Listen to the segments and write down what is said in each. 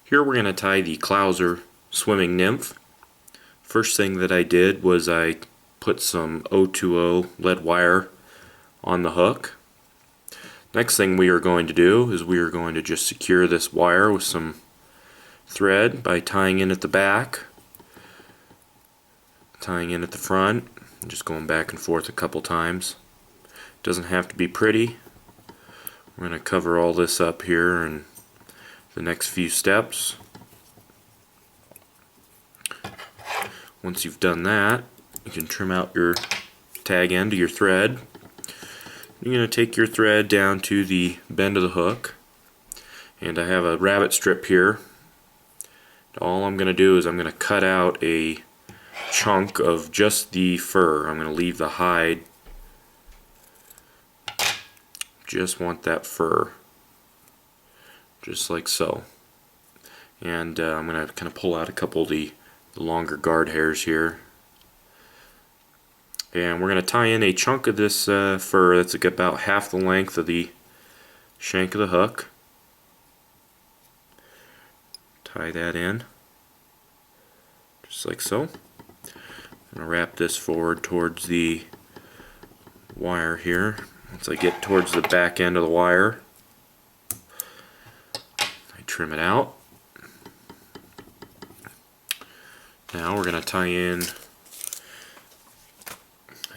Here we're going to tie the Clouser Swimming Nymph. First thing that I did was I put some 020 lead wire on the hook. Next thing we are going to do is we are going to just secure this wire with some thread by tying in at the back, tying in at the front, and just going back and forth a couple times. It doesn't have to be pretty. We're going to cover all this up here in the next few steps. Once you've done that, you can trim out your tag end to your thread. You're going to take your thread down to the bend of the hook, and I have a rabbit strip here. All I'm going to do is I'm going to cut out a chunk of just the fur. I'm going to leave the hide. Just want that fur, just like so. And I'm going to kind of pull out a couple of the longer guard hairs here. And we're going to tie in a chunk of this fur that's about half the length of the shank of the hook. Tie that in, just like so. I'm going to wrap this forward towards the wire here. Once I get towards the back end of the wire, I trim it out. Now we're going to tie in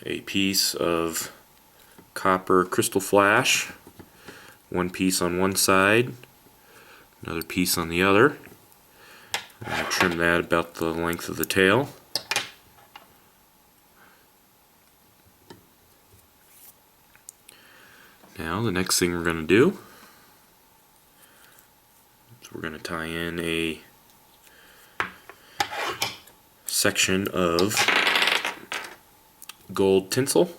a piece of copper crystal flash, one piece on one side, another piece on the other. I'm going to trim that about the length of the tail. Now the next thing we're going to do is we're going to tie in a section of gold tinsel.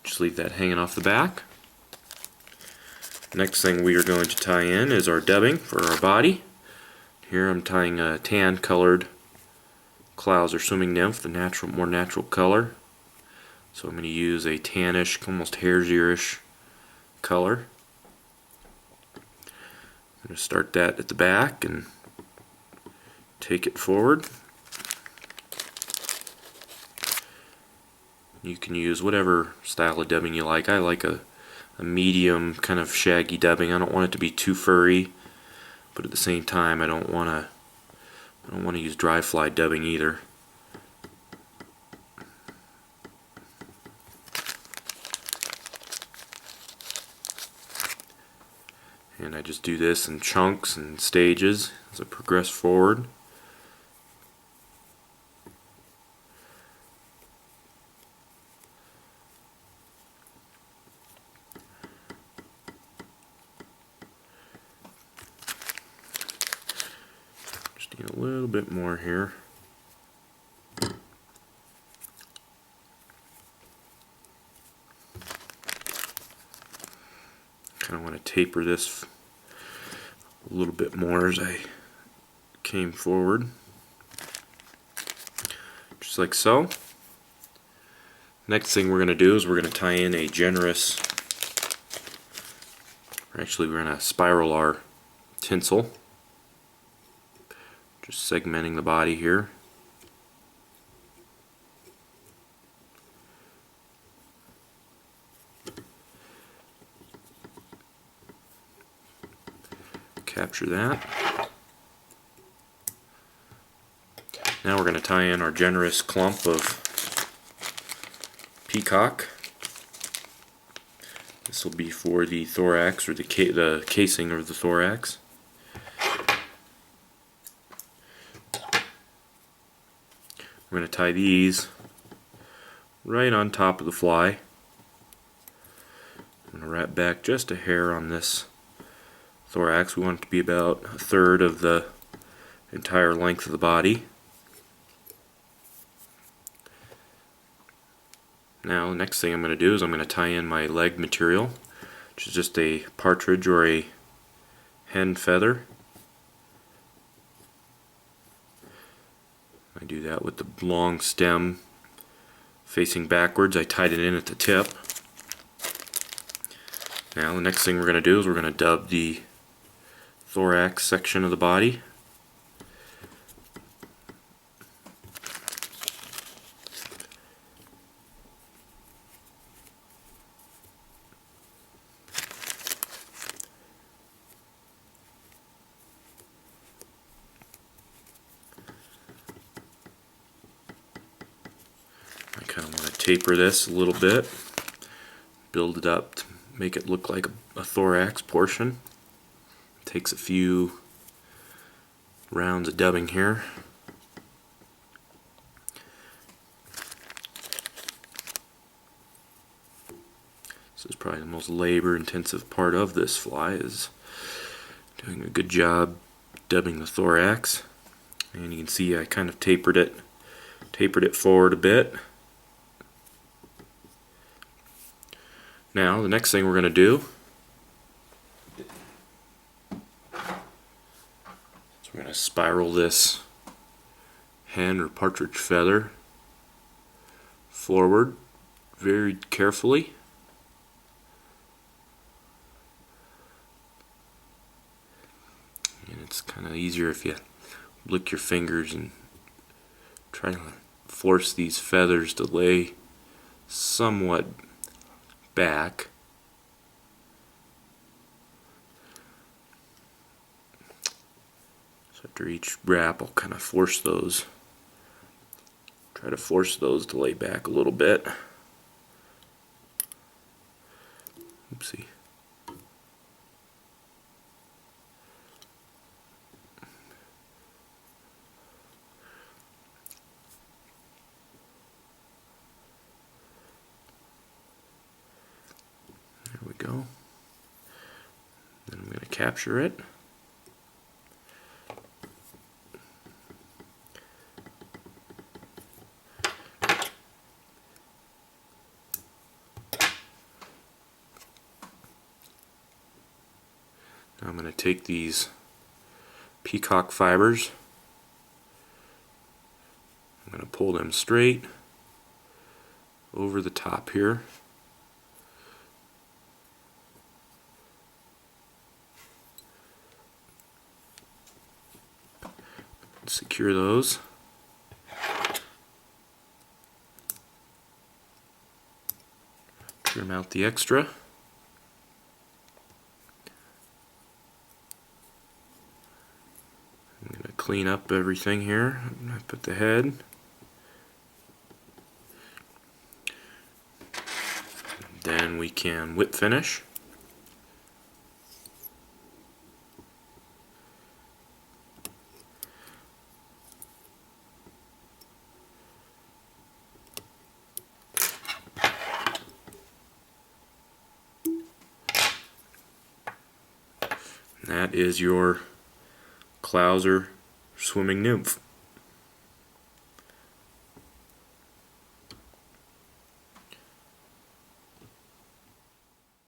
Just leave that hanging off the back. Next thing we are going to tie in is our dubbing for our body. Here I'm tying a tan colored Clouser Swimming Nymph, the more natural color. So I'm going to use a tannish, almost hare's earish color. I'm going to start that at the back and take it forward. You can use whatever style of dubbing you like. I like a medium kind of shaggy dubbing. I don't want it to be too furry, but at the same time I don't want to use dry fly dubbing either. And I just do this in chunks and stages as I progress forward. Just need a little bit more here. Kind of want to taper this a little bit more as I came forward, just like so. Next thing we're going to do is we're going to tie in a generous, actually we're going to spiral our tinsel, just segmenting the body here. Capture that. Now we're going to tie in our generous clump of peacock. This will be for the thorax, or the casing of the thorax. We're going to tie these right on top of the fly. I'm going to wrap back just a hair on this thorax. We want it to be about a third of the entire length of the body. Now the next thing I'm going to do is I'm going to tie in my leg material, which is just a partridge or a hen feather. I do that with the long stem facing backwards. I tied it in at the tip. Now the next thing we're going to do is we're going to dub the thorax section of the body. I kind of want to taper this a little bit, build it up to make it look like a thorax portion. It takes a few rounds of dubbing here. This is probably the most labor-intensive part of this fly, is doing a good job dubbing the thorax. And you can see I kind of tapered it forward a bit. Now the next thing we're going to do is we're going to spiral this hen or partridge feather forward very carefully. And it's kind of easier if you lick your fingers and try to force these feathers to lay somewhat back. So after each wrap I'll kind of force those, try to force those to lay back a little bit. Oopsie. There we go. Then I'm going to capture it. Now I'm going to take these peacock fibers, I'm going to pull them straight over the top here. Secure those. Trim out the extra. I'm going to clean up everything here. I put the head. Then we can whip finish. That is your Clouser Swimming Nymph.